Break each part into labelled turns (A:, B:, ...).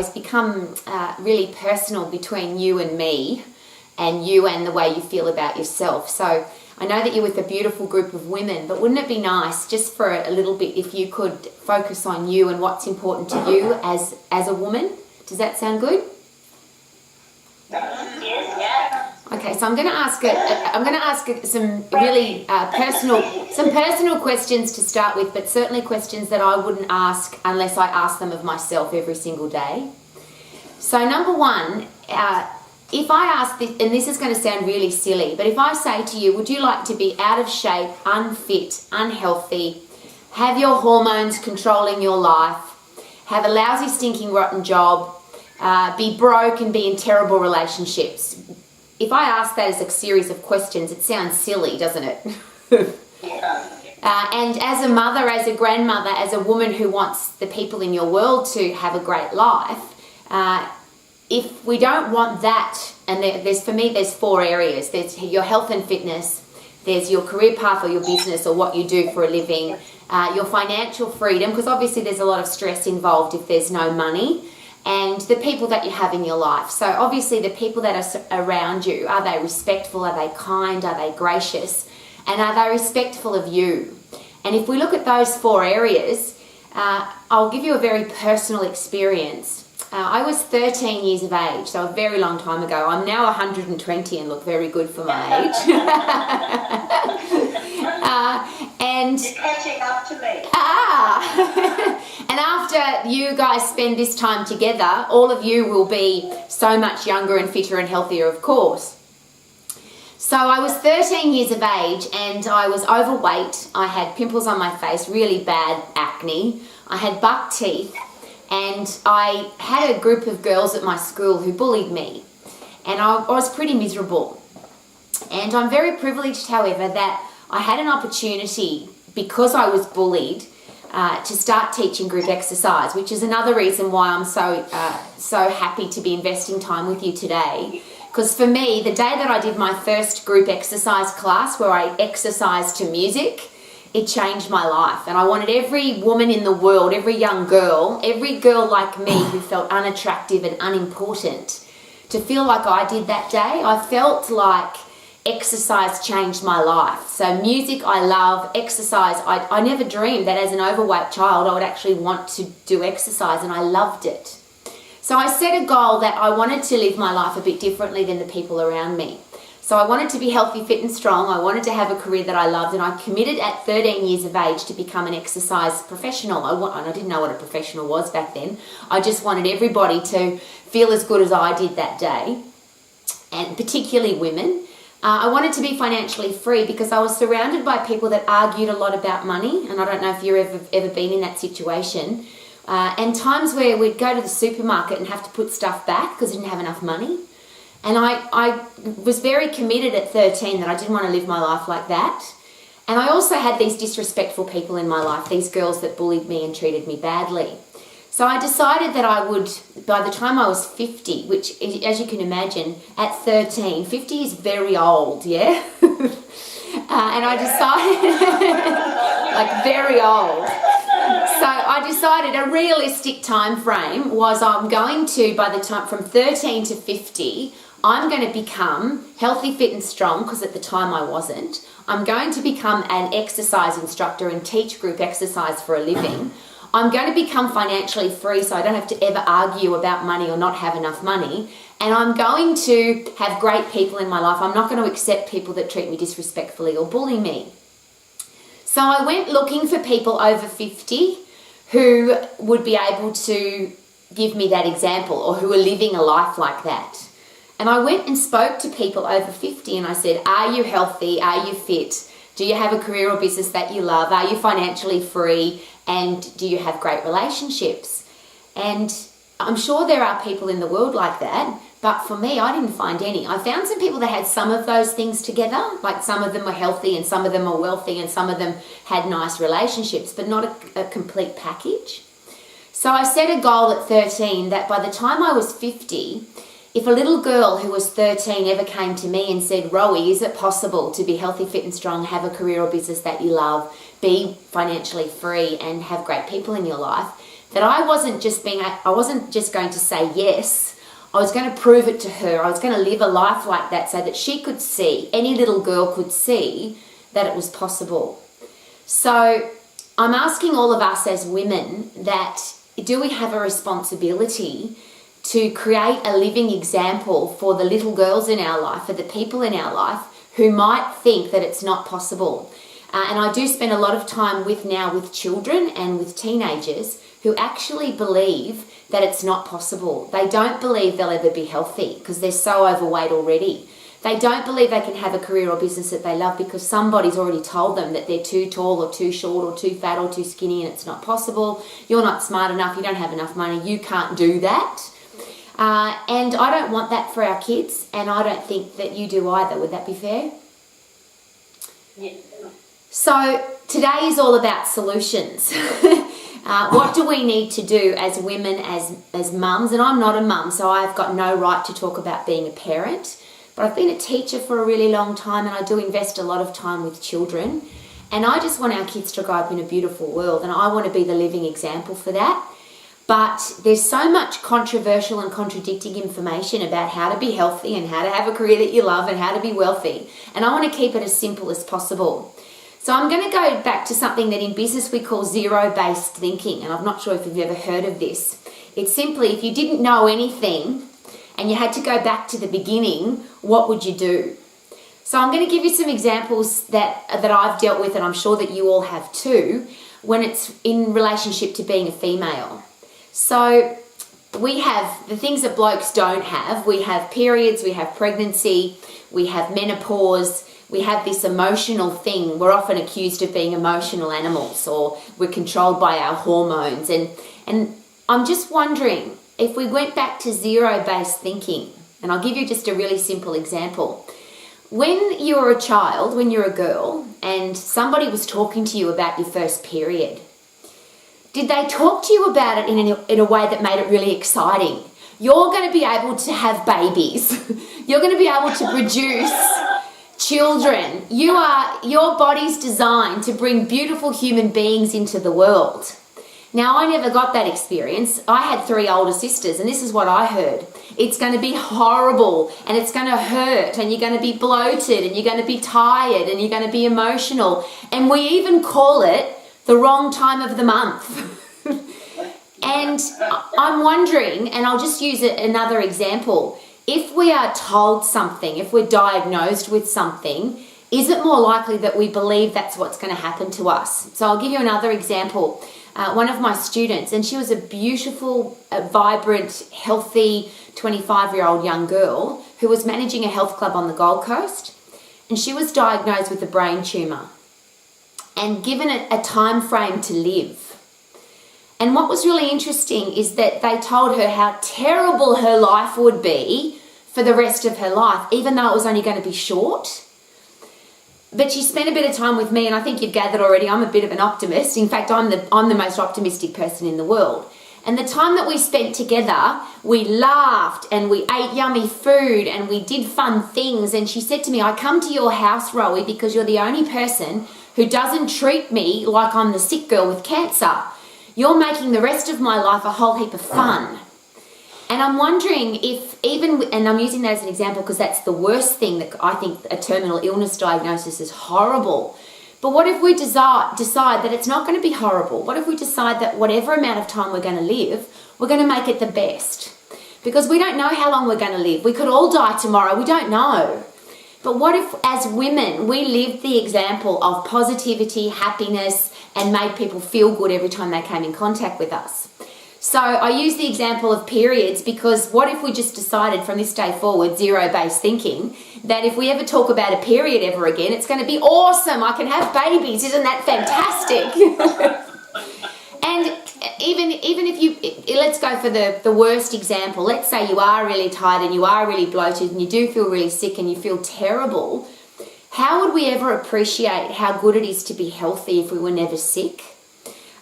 A: it's become really personal between you and me, and you and the way you feel about yourself. So I know that you're with a beautiful group of women, but wouldn't it be nice just for a little bit if you could focus on you and what's important to you as a woman? Does that sound good?
B: Yes, yeah.
A: Okay, so I'm going to ask some really personal questions to start with, but certainly questions that I wouldn't ask unless I ask them of myself every single day. So number one, if I ask this, and this is going to sound really silly, but if I say to you, would you like to be out of shape, unfit, unhealthy, have your hormones controlling your life, have a lousy, stinking, rotten job, be broke and be in terrible relationships? If I ask that as a series of questions, it sounds silly, doesn't it? And as a mother, as a grandmother, as a woman who wants the people in your world to have a great life, if we don't want that, and for me there's 4 areas. There's your health and fitness, there's your career path or your business or what you do for a living, your financial freedom, because obviously there's a lot of stress involved if there's no money, and the people that you have in your life. So obviously the people that are around you, are they respectful, are they kind, are they gracious, and are they respectful of you? And if we look at those 4 areas, I'll give you a very personal experience. I was 13 years of age, so a very long time ago. I'm now 120 and look very good for my age. And
B: you're catching up to me.
A: And after you guys spend this time together, all of you will be so much younger and fitter and healthier, of course. So I was 13 years of age and I was overweight. I had pimples on my face, really bad acne. I had buck teeth. And I had a group of girls at my school who bullied me, and I was pretty miserable. And I'm very privileged, however, that I had an opportunity, because I was bullied, to start teaching group exercise, which is another reason why I'm so happy to be investing time with you today. Because for me, the day that I did my first group exercise class where I exercised to music, it changed my life. And I wanted every woman in the world, every young girl, every girl like me who felt unattractive and unimportant, to feel like I did that day. I felt like exercise changed my life. So music I love, exercise, I never dreamed that as an overweight child I would actually want to do exercise, and I loved it. So I set a goal that I wanted to live my life a bit differently than the people around me. So I wanted to be healthy, fit and strong. I wanted to have a career that I loved, and I committed at 13 years of age to become an exercise professional. And I didn't know what a professional was back then. I just wanted everybody to feel as good as I did that day, and particularly women. I wanted to be financially free because I was surrounded by people that argued a lot about money, and I don't know if you've ever been in that situation. And times where we'd go to the supermarket and have to put stuff back because we didn't have enough money. And I was very committed at 13 that I didn't want to live my life like that. And I also had these disrespectful people in my life, these girls that bullied me and treated me badly. So I decided that I would, by the time I was 50, which, as you can imagine, at 13, 50 is very old, yeah? And I decided, like very old. So I decided a realistic time frame was I'm going to, by the time from 13 to 50, I'm going to become healthy, fit and strong, because at the time I wasn't. I'm going to become an exercise instructor and teach group exercise for a living. I'm going to become financially free so I don't have to ever argue about money or not have enough money. And I'm going to have great people in my life. I'm not going to accept people that treat me disrespectfully or bully me. So I went looking for people over 50 who would be able to give me that example, or who are living a life like that. And I went and spoke to people over 50 and I said, are you healthy? Are you fit? Do you have a career or business that you love? Are you financially free? And do you have great relationships? And I'm sure there are people in the world like that, but for me, I didn't find any. I found some people that had some of those things together, like some of them were healthy and some of them were wealthy and some of them had nice relationships, but not a complete package. So I set a goal at 13 that by the time I was 50, if a little girl who was 13 ever came to me and said, Rowie, is it possible to be healthy, fit and strong, have a career or business that you love, be financially free and have great people in your life, that I wasn't just going to say yes. I was going to prove it to her. I was going to live a life like that so that she could see, any little girl could see that it was possible. So I'm asking all of us as women that do we have a responsibility to create a living example for the little girls in our life, for the people in our life who might think that it's not possible. And I do spend a lot of time with children and with teenagers who actually believe that it's not possible. They don't believe they'll ever be healthy because they're so overweight already. They don't believe they can have a career or business that they love because somebody's already told them that they're too tall or too short or too fat or too skinny and it's not possible. You're not smart enough. You don't have enough money. You can't do that. And I don't want that for our kids, and I don't think that you do either. Would that be fair?
B: Yes.
A: So today is all about solutions. What do we need to do as women, as mums? And I'm not a mum, so I've got no right to talk about being a parent. But I've been a teacher for a really long time, and I do invest a lot of time with children. And I just want our kids to grow up in a beautiful world, and I want to be the living example for that. But there's so much controversial and contradicting information about how to be healthy and how to have a career that you love and how to be wealthy. And I want to keep it as simple as possible. So I'm going to go back to something that in business we call zero-based thinking. And I'm not sure if you've ever heard of this. It's simply if you didn't know anything and you had to go back to the beginning, what would you do? So I'm going to give you some examples that I've dealt with, and I'm sure that you all have too, when it's in relationship to being a female. So we have the things that blokes don't have. We have periods, we have pregnancy, we have menopause, we have this emotional thing. We're often accused of being emotional animals, or we're controlled by our hormones. And I'm just wondering, if we went back to zero-based thinking, and I'll give you just a really simple example. When you were a child, when you're a girl, and somebody was talking to you about your first period, did they talk to you about it in a way that made it really exciting? You're going to be able to have babies. You're going to be able to produce children. Your body's designed to bring beautiful human beings into the world. Now, I never got that experience. I had 3 older sisters, and this is what I heard. It's going to be horrible, and it's going to hurt, and you're going to be bloated, and you're going to be tired, and you're going to be emotional. And we even call it the wrong time of the month. And I'm wondering, and I'll just use another example. If we are told something, if we're diagnosed with something, is it more likely that we believe that's what's going to happen to us? So I'll give you another example. One of my students, and she was a beautiful, vibrant, healthy 25-year-old young girl who was managing a health club on the Gold Coast, and she was diagnosed with a brain tumour and given a time frame to live. And what was really interesting is that they told her how terrible her life would be for the rest of her life, even though it was only going to be short. But she spent a bit of time with me, and I think you've gathered already, I'm a bit of an optimist. In fact, I'm the most optimistic person in the world. And the time that we spent together, we laughed and we ate yummy food and we did fun things. And she said to me, I come to your house, Rowie, because you're the only person who doesn't treat me like I'm the sick girl with cancer. You're making the rest of my life a whole heap of fun. And I'm wondering if even, and I'm using that as an example because that's the worst thing, that I think a terminal illness diagnosis is horrible. But what if we decide that it's not going to be horrible? What if we decide that whatever amount of time we're going to live, we're going to make it the best? Because we don't know how long we're going to live. We could all die tomorrow. We don't know. But what if, as women, we lived the example of positivity, happiness, and made people feel good every time they came in contact with us? So I use the example of periods because what if we just decided from this day forward, zero-based thinking, that if we ever talk about a period ever again, it's going to be awesome. I can have babies. Isn't that fantastic? And even if you, let's go for the worst example. Let's say you are really tired and you are really bloated and you do feel really sick and you feel terrible. How would we ever appreciate how good it is to be healthy if we were never sick?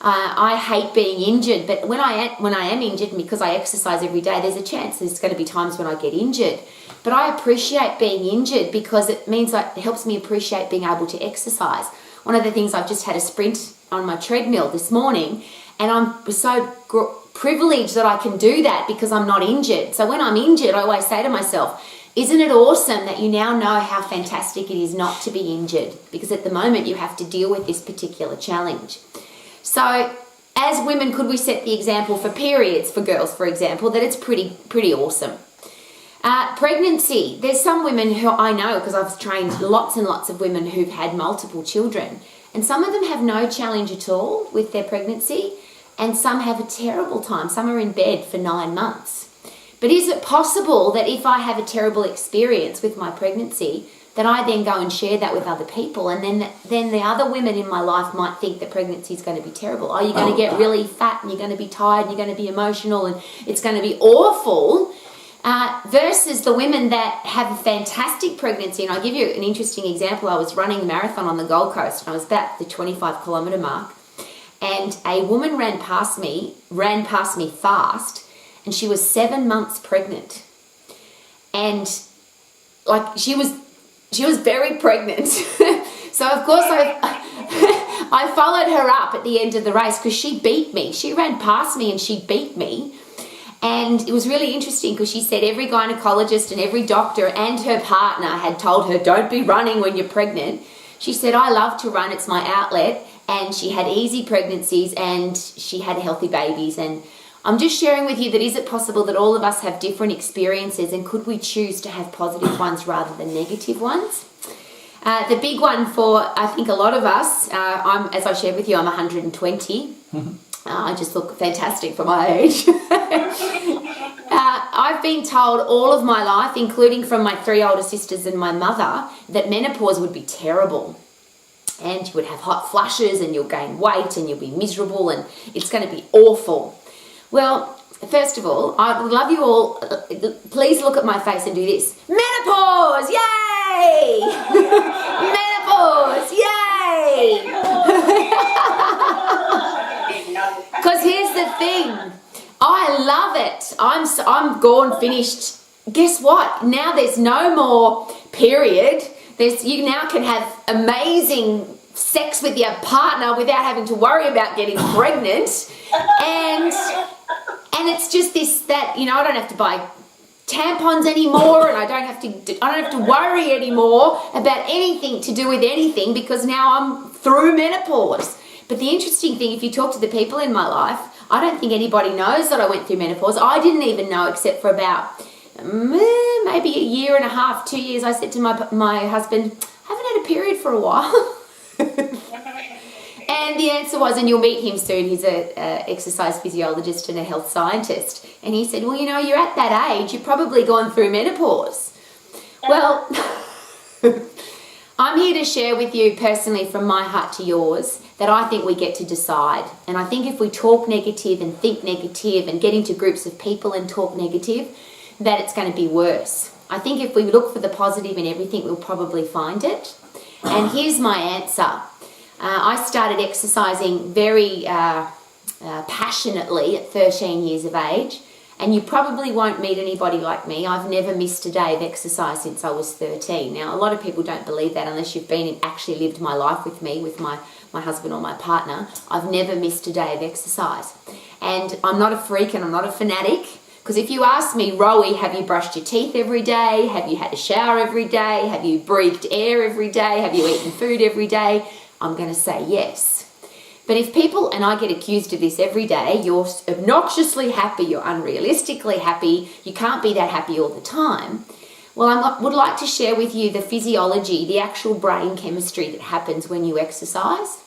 A: I hate being injured, but when I am injured, and because I exercise every day, there's a chance there's going to be times when I get injured. But I appreciate being injured because it means it helps me appreciate being able to exercise. One of the things, I've just had a sprint on my treadmill this morning, and I'm so privilege that I can do that because I'm not injured. So when I'm injured, I always say to myself, isn't it awesome that you now know how fantastic it is not to be injured? Because at the moment you have to deal with this particular challenge. So as women, could we set the example for periods, for girls, for example, that it's pretty awesome. Pregnancy. There's some women who I know, because I've trained lots and lots of women who've had multiple children, and some of them have no challenge at all with their pregnancy, and some have a terrible time. Some are in bed for 9 months. But is it possible that if I have a terrible experience with my pregnancy, that I then go and share that with other people, and then the other women in my life might think that pregnancy is going to be terrible? Oh, you're going to get really fat, and you're going to be tired, and you're going to be emotional, and it's going to be awful. Versus the women that have a fantastic pregnancy. And I'll give you an interesting example. I was running a marathon on the Gold Coast, and I was about the 25-kilometre mark, and a woman ran past me fast, and she was 7 months pregnant. And like she was very pregnant. So of course I followed her up at the end of the race because she beat me. She ran past me and she beat me. And it was really interesting because she said every gynecologist and every doctor and her partner had told her, don't be running when you're pregnant. She said, I love to run, it's my outlet. And she had easy pregnancies and she had healthy babies. And I'm just sharing with you that is it possible that all of us have different experiences, and could we choose to have positive ones rather than negative ones? The big one for, I think, a lot of us, as I shared with you, I'm 120. I just look fantastic for my age. I've been told all of my life, including from my 3 older sisters and my mother, that menopause would be terrible. And you would have hot flushes and you'll gain weight and you'll be miserable and it's going to be awful. Well, first of all, I would love you all, please look at my face and do this. Menopause! Yay! Menopause! Yay! Because here's the thing, I love it. I'm gone, finished. Guess what? Now there's no more period. You now can have amazing sex with your partner without having to worry about getting pregnant. And it's just that, I don't have to buy tampons anymore, and I don't have to worry anymore about anything to do with anything because now I'm through menopause. But the interesting thing, if you talk to the people in my life, I don't think anybody knows that I went through menopause. I didn't even know, except for about maybe a year and a half, 2 years. I said to my husband, I haven't had a period for a while. And the answer was, and you'll meet him soon, he's an exercise physiologist and a health scientist. And he said, well, you're at that age, you've probably gone through menopause. Well, I'm here to share with you personally from my heart to yours that I think we get to decide. And I think if we talk negative and think negative and get into groups of people and talk negative, that it's going to be worse. I think if we look for the positive in everything, we'll probably find it. And here's my answer. I started exercising very passionately at 13 years of age, and you probably won't meet anybody like me. I've never missed a day of exercise since I was 13. Now, a lot of people don't believe that unless you've been and actually lived my life with me, with my husband or my partner. I've never missed a day of exercise. And I'm not a freak and I'm not a fanatic, because if you ask me, Rowie, have you brushed your teeth every day? Have you had a shower every day? Have you breathed air every day? Have you eaten food every day? I'm going to say yes. But if people, and I get accused of this every day, you're obnoxiously happy, you're unrealistically happy, you can't be that happy all the time. Well, I would like to share with you the physiology, the actual brain chemistry that happens when you exercise.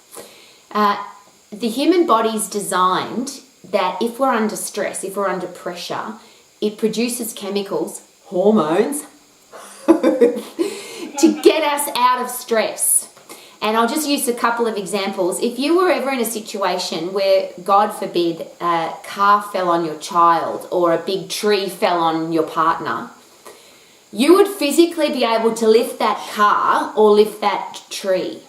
A: The human body's designed that if we're under stress, if we're under pressure, it produces chemicals, hormones, to get us out of stress. And I'll just use a couple of examples. If you were ever in a situation where, God forbid, a car fell on your child or a big tree fell on your partner, you would physically be able to lift that car or lift that tree.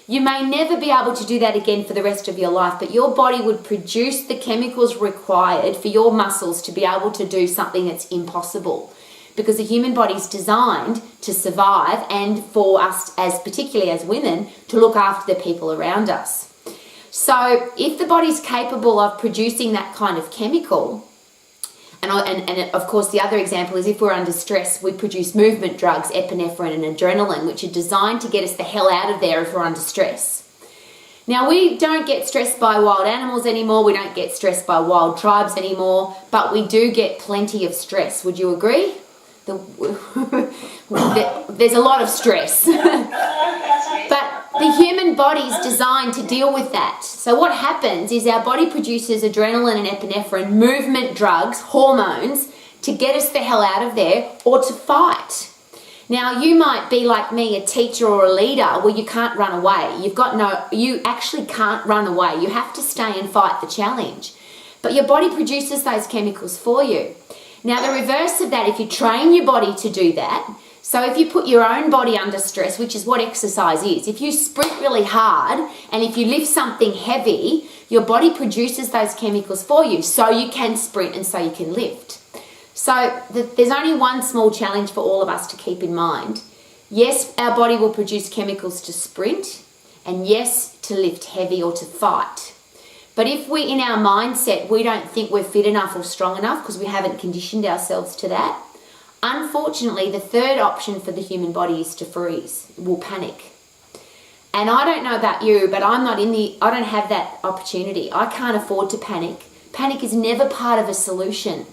A: You may never be able to do that again for the rest of your life, but your body would produce the chemicals required for your muscles to be able to do something that's impossible. Because the human body is designed to survive and for us, particularly as women, to look after the people around us. So if the body's capable of producing that kind of chemical, and of course the other example is if we're under stress, we produce movement drugs, epinephrine and adrenaline, which are designed to get us the hell out of there if we're under stress. Now, we don't get stressed by wild animals anymore, we don't get stressed by wild tribes anymore, but we do get plenty of stress. Would you agree? There's a lot of stress. But the human body's designed to deal with that. So what happens is our body produces adrenaline and epinephrine, movement drugs, hormones, to get us the hell out of there or to fight. Now, you might be like me, a teacher or a leader, where you can't run away. You actually can't run away. You have to stay and fight the challenge. But your body produces those chemicals for you. Now, the reverse of that, if you train your body to do that, so if you put your own body under stress, which is what exercise is, if you sprint really hard and if you lift something heavy, your body produces those chemicals for you so you can sprint and so you can lift. So there's only one small challenge for all of us to keep in mind. Yes, our body will produce chemicals to sprint, and yes, to lift heavy or to fight. But if we, in our mindset, we don't think we're fit enough or strong enough because we haven't conditioned ourselves to that, unfortunately, the third option for the human body is to freeze. We'll panic. And I don't know about you, but I don't have that opportunity. I can't afford to panic. Panic is never part of a solution.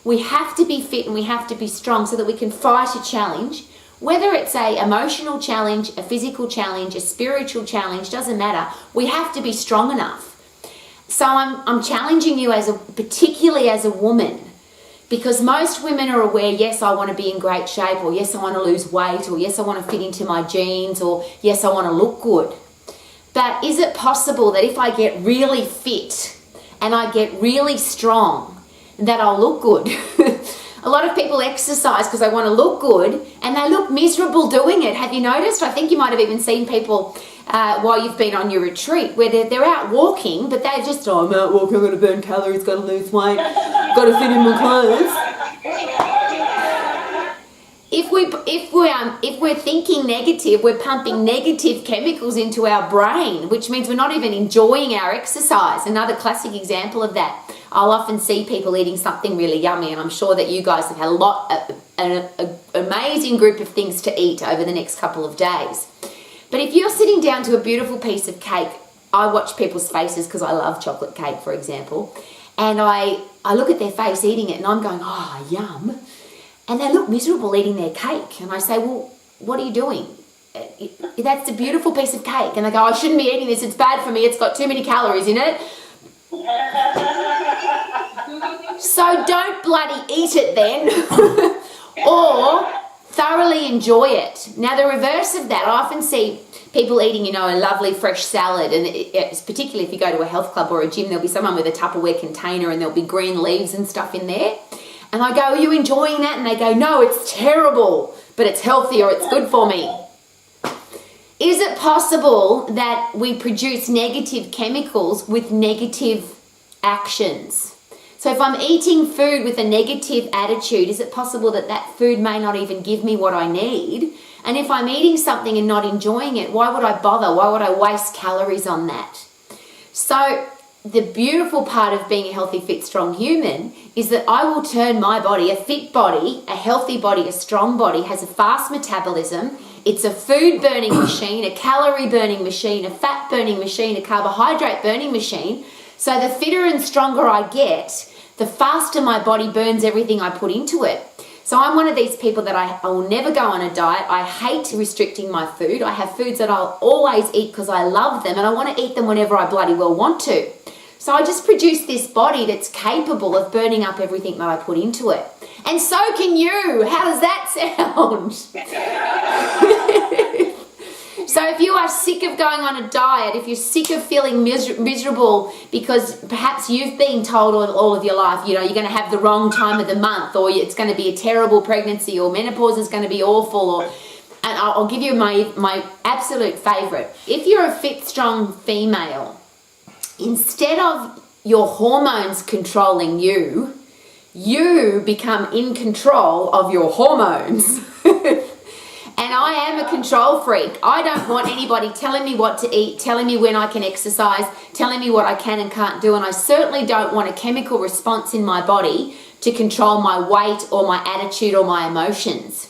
A: We have to be fit and we have to be strong so that we can fight a challenge, whether it's a emotional challenge, a physical challenge, a spiritual challenge, doesn't matter. We have to be strong enough. So I'm challenging you particularly as a woman, because most women are aware, yes, I want to be in great shape, or yes, I want to lose weight, or yes, I want to fit into my jeans, or yes, I want to look good. But is it possible that if I get really fit and I get really strong, that I'll look good? A lot of people exercise because they want to look good and they look miserable doing it. Have you noticed? I think you might have even seen people while you've been on your retreat where they're out walking, but they're just, I'm out walking, I've got to burn calories, got to lose weight, got to fit in my clothes. If we're thinking negative, we're pumping negative chemicals into our brain, which means we're not even enjoying our exercise. Another classic example of that. I'll often see people eating something really yummy, and I'm sure that you guys have had an amazing group of things to eat over the next couple of days. But if you're sitting down to a beautiful piece of cake, I watch people's faces because I love chocolate cake, for example, and I look at their face eating it and I'm going, oh, yum. And they look miserable eating their cake. And I say, well, what are you doing? That's a beautiful piece of cake. And they go, I shouldn't be eating this. It's bad for me. It's got too many calories in it. So don't bloody eat it then. Or thoroughly enjoy it. Now, the reverse of that, I often see people eating, a lovely fresh salad. And it's particularly if you go to a health club or a gym, there'll be someone with a Tupperware container and there'll be green leaves and stuff in there. And I go, are you enjoying that? And they go, no, it's terrible, but it's healthy or it's good for me. Is it possible that we produce negative chemicals with negative actions? So if I'm eating food with a negative attitude, is it possible that that food may not even give me what I need? And if I'm eating something and not enjoying it, why would I bother? Why would I waste calories on that? So the beautiful part of being a healthy, fit, strong human is that I will turn my body, a fit body, a healthy body, a strong body, has a fast metabolism. It's a food burning machine, a calorie burning machine, a fat burning machine, a carbohydrate burning machine. So the fitter and stronger I get, the faster my body burns everything I put into it. So I'm one of these people that I will never go on a diet. I hate restricting my food. I have foods that I'll always eat because I love them and I want to eat them whenever I bloody well want to. So I just produce this body that's capable of burning up everything that I put into it. And so can you. How does that sound? So if you are sick of going on a diet, if you're sick of feeling miserable because perhaps you've been told all of your life, you're going to have the wrong time of the month, or it's going to be a terrible pregnancy, or menopause is going to be awful, and I'll give you my absolute favourite. If you're a fit, strong female, instead of your hormones controlling you, you become in control of your hormones. And I am a control freak. I don't want anybody telling me what to eat, telling me when I can exercise, telling me what I can and can't do. And I certainly don't want a chemical response in my body to control my weight or my attitude or my emotions.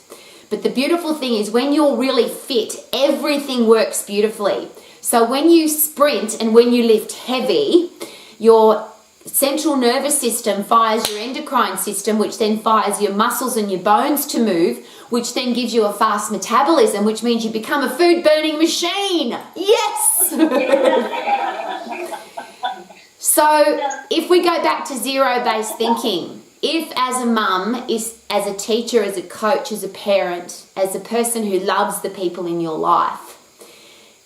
A: But the beautiful thing is when you're really fit, everything works beautifully. So when you sprint and when you lift heavy, your central nervous system fires your endocrine system, which then fires your muscles and your bones to move, which then gives you a fast metabolism, which means you become a food-burning machine. Yes! So if we go back to zero-based thinking, if as a mum, as a teacher, as a coach, as a parent, as a person who loves the people in your life,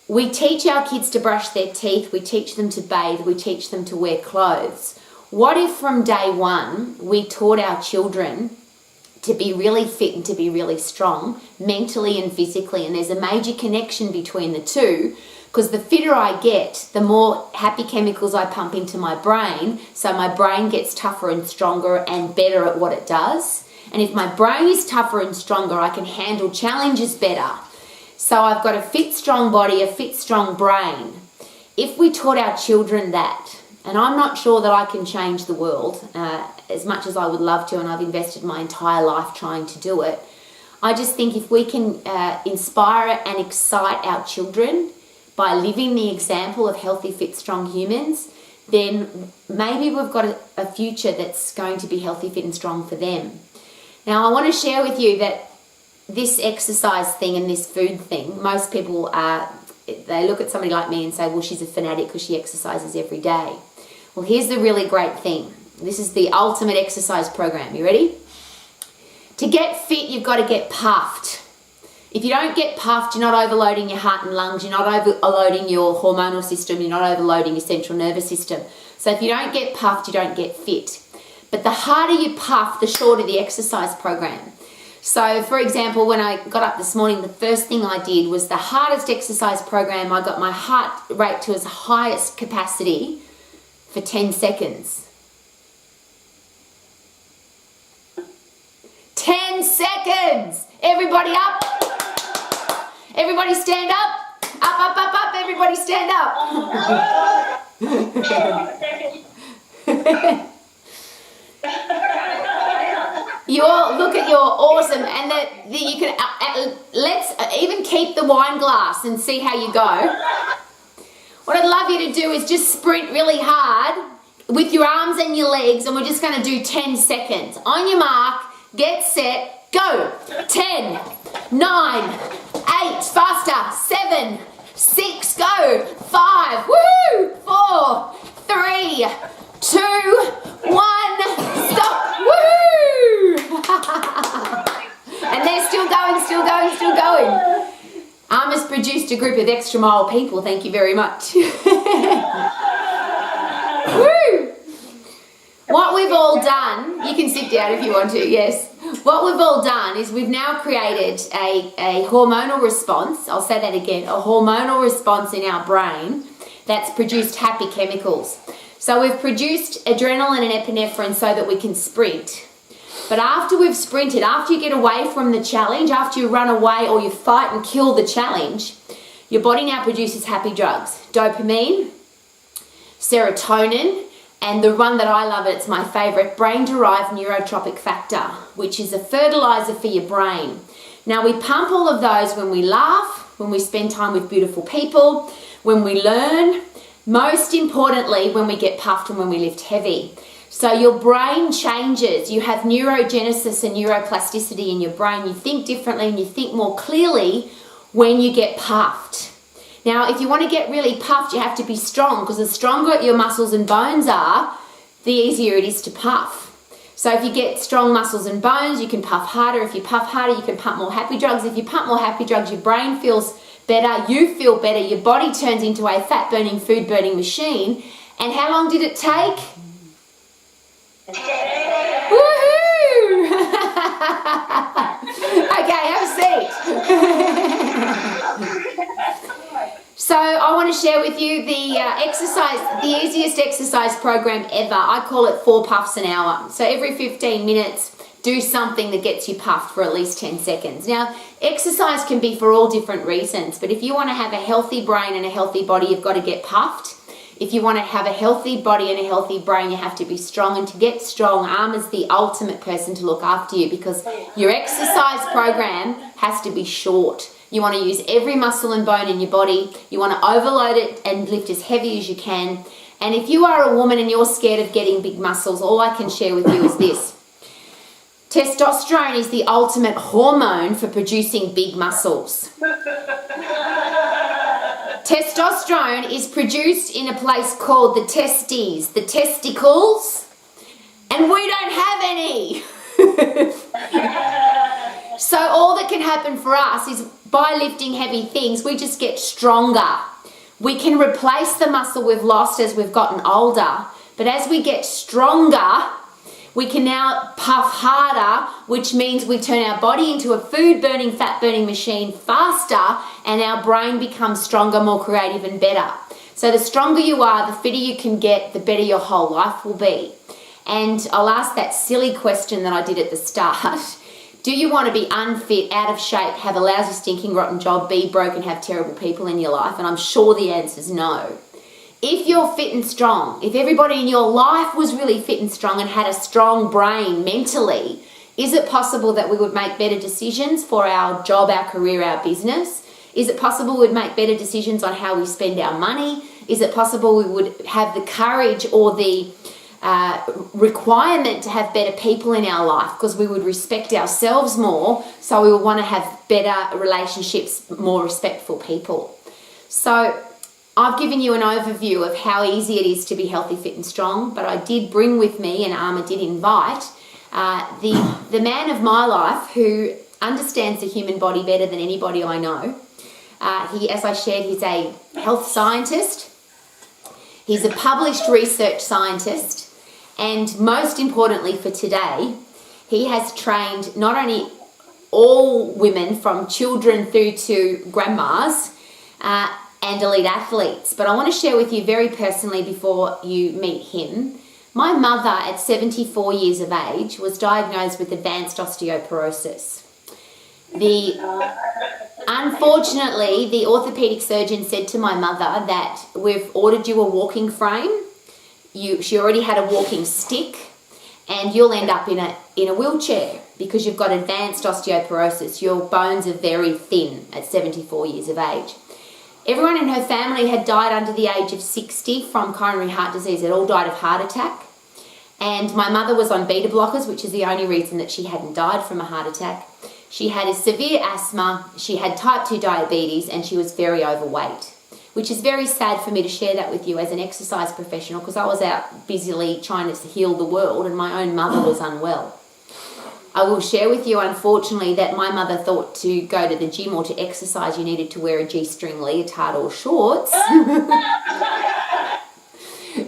A: we teach our kids to brush their teeth, we teach them to bathe, we teach them to wear clothes. What if from day one we taught our children to be really fit and to be really strong, mentally and physically? And there's a major connection between the two, because the fitter I get, the more happy chemicals I pump into my brain, so my brain gets tougher and stronger and better at what it does. And if my brain is tougher and stronger, I can handle challenges better. So I've got a fit, strong body, a fit, strong brain. If we taught our children that, and I'm not sure that I can change the world as much as I would love to, and I've invested my entire life trying to do it. I just think if we can inspire and excite our children by living the example of healthy, fit, strong humans, then maybe we've got a future that's going to be healthy, fit, and strong for them. Now, I want to share with you that this exercise thing and this food thing, most people they look at somebody like me and say, well, she's a fanatic because she exercises every day. Well, here's the really great thing. This is the ultimate exercise program. You ready? To get fit, you've got to get puffed. If you don't get puffed, you're not overloading your heart and lungs, you're not overloading your hormonal system, you're not overloading your central nervous system. So if you don't get puffed, you don't get fit. But the harder you puff, the shorter the exercise program. So, for example, when I got up this morning, the first thing I did was the hardest exercise program. I got my heart rate to its highest capacity for 10 seconds. 10 seconds! Everybody up! Everybody stand up! Up, up, up, up! Everybody stand up! You all look at your awesome, and that you can let's even keep the wine glass and see how you go. What I'd love you to do is just sprint really hard with your arms and your legs, and we're just going to do 10 seconds. On your mark, get set, go. 10, 9, 8, faster, 7, 6, go. 5, woohoo, 4, 3, 2, 1, stop, woohoo! And they're still going, still going, still going. Has produced a group of extra mile people, thank you very much. Woo! What we've all done, you can sit down if you want to, yes. What we've all done is we've now created a hormonal response, I'll say that again, a hormonal response in our brain that's produced happy chemicals. So we've produced adrenaline and epinephrine so that we can sprint. But after we've sprinted, after you get away from the challenge, after you run away or you fight and kill the challenge, your body now produces happy drugs. Dopamine, serotonin, and the one that I love, it's my favorite, brain-derived neurotropic factor, which is a fertilizer for your brain. Now we pump all of those when we laugh, when we spend time with beautiful people, when we learn, most importantly, when we get puffed and when we lift heavy. So your brain changes. You have neurogenesis and neuroplasticity in your brain. You think differently and you think more clearly when you get puffed. Now, if you want to get really puffed, you have to be strong, because the stronger your muscles and bones are, the easier it is to puff. So if you get strong muscles and bones, you can puff harder. If you puff harder, you can pump more happy drugs. If you pump more happy drugs, your brain feels better, you feel better, your body turns into a fat-burning, food-burning machine. And how long did it take? Woohoo! Okay, have a seat. So I want to share with you the exercise, the easiest exercise program ever. I call it 4 puffs an hour. So every 15 minutes, do something that gets you puffed for at least 10 seconds. Now, exercise can be for all different reasons, but if you want to have a healthy brain and a healthy body, you've got to get puffed. If you want to have a healthy body and a healthy brain, you have to be strong. And to get strong, Arma's the ultimate person to look after you, because your exercise program has to be short. You want to use every muscle and bone in your body. You want to overload it and lift as heavy as you can. And if you are a woman and you're scared of getting big muscles, all I can share with you is this. Testosterone is the ultimate hormone for producing big muscles. Testosterone is produced in a place called the testes, the testicles, and we don't have any. So all that can happen for us is by lifting heavy things, we just get stronger. We can replace the muscle we've lost as we've gotten older, but as we get stronger, we can now puff harder, which means we turn our body into a food-burning, fat-burning machine faster, and our brain becomes stronger, more creative, and better. So the stronger you are, the fitter you can get, the better your whole life will be. And I'll ask that silly question that I did at the start. Do you want to be unfit, out of shape, have a lousy, stinking, rotten job, be broke, and have terrible people in your life? And I'm sure the answer is no. If you're fit and strong, if everybody in your life was really fit and strong and had a strong brain mentally, is it possible that we would make better decisions for our job, our career, our business? Is it possible we'd make better decisions on how we spend our money? Is it possible we would have the courage or the requirement to have better people in our life, because we would respect ourselves more, so we would want to have better relationships, more respectful people? So I've given you an overview of how easy it is to be healthy, fit and strong, but I did bring with me, and Arma did invite, the man of my life who understands the human body better than anybody I know. He, as I shared, he's a health scientist. He's a published research scientist, and most importantly for today, he has trained not only all women from children through to grandmas, and elite athletes. But I want to share with you very personally before you meet him. My mother at 74 years of age was diagnosed with advanced osteoporosis. Unfortunately, the orthopedic surgeon said to my mother that we've ordered you a walking frame. She already had a walking stick, and you'll end up in a wheelchair because you've got advanced osteoporosis. Your bones are very thin at 74 years of age. Everyone in her family had died under the age of 60 from coronary heart disease. They'd all died of heart attack. And my mother was on beta blockers, which is the only reason that she hadn't died from a heart attack. She had a severe asthma, she had type 2 diabetes, and she was very overweight, which is very sad for me to share that with you as an exercise professional, because I was out busily trying to heal the world and my own mother was unwell. I will share with you, unfortunately, that my mother thought to go to the gym or to exercise you needed to wear a G-string leotard or shorts.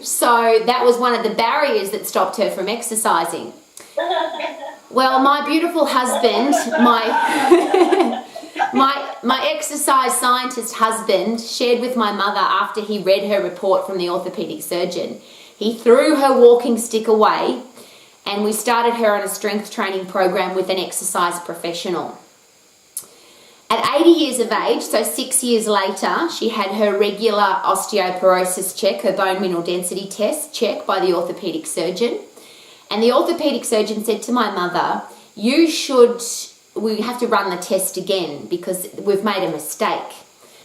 A: So that was one of the barriers that stopped her from exercising. Well, my beautiful husband, my exercise scientist husband, shared with my mother after he read her report from the orthopedic surgeon. He threw her walking stick away, and we started her on a strength training program with an exercise professional. At 80 years of age, so 6 years later, she had her regular osteoporosis check, her bone mineral density test check by the orthopedic surgeon. And the orthopedic surgeon said to my mother, we have to run the test again because we've made a mistake.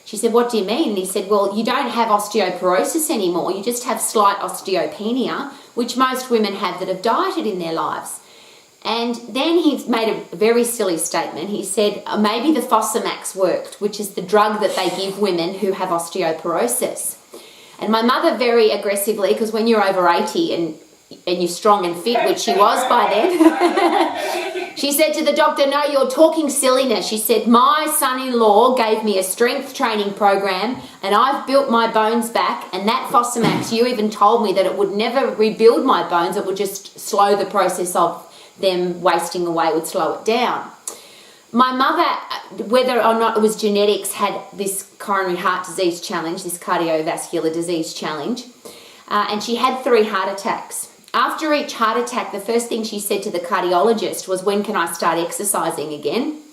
A: She said, what do you mean? And he said, well, you don't have osteoporosis anymore. You just have slight osteopenia, which most women have that have dieted in their lives. And then he made a very silly statement. He said, maybe the Fosamax worked, which is the drug that they give women who have osteoporosis. And my mother very aggressively, because when you're over 80 and you're strong and fit, which she was by then, she said to the doctor, no, you're talking silliness. She said, my son-in-law gave me a strength training program and I've built my bones back, and that Fosamax, you even told me that it would never rebuild my bones, it would just slow the process of them wasting away, would slow it down. My mother, whether or not it was genetics, had this coronary heart disease challenge, this cardiovascular disease challenge, and she had 3 heart attacks. After each heart attack, the first thing she said to the cardiologist was, when can I start exercising again?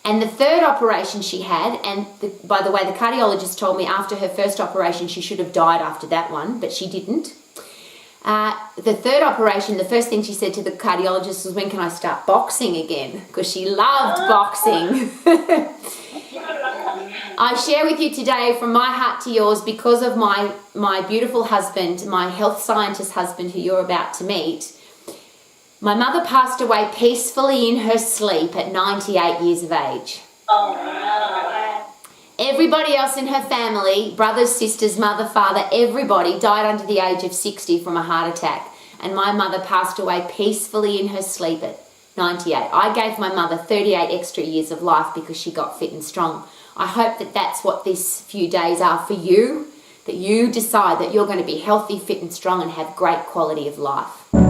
A: And the third operation she had, and by the way, the cardiologist told me after her first operation she should have died after that one, but she didn't. The third operation, the first thing she said to the cardiologist was, when can I start boxing again? Because she loved boxing. I share with you today from my heart to yours, because of my beautiful husband, my health scientist husband who you're about to meet. My mother passed away peacefully in her sleep at 98 years of age.
B: Oh, no.
A: Everybody else in her family, brothers, sisters, mother, father, everybody died under the age of 60 from a heart attack. And my mother passed away peacefully in her sleep at 98. I gave my mother 38 extra years of life because she got fit and strong. I hope that that's what these few days are for you, that you decide that you're going to be healthy, fit and strong and have great quality of life.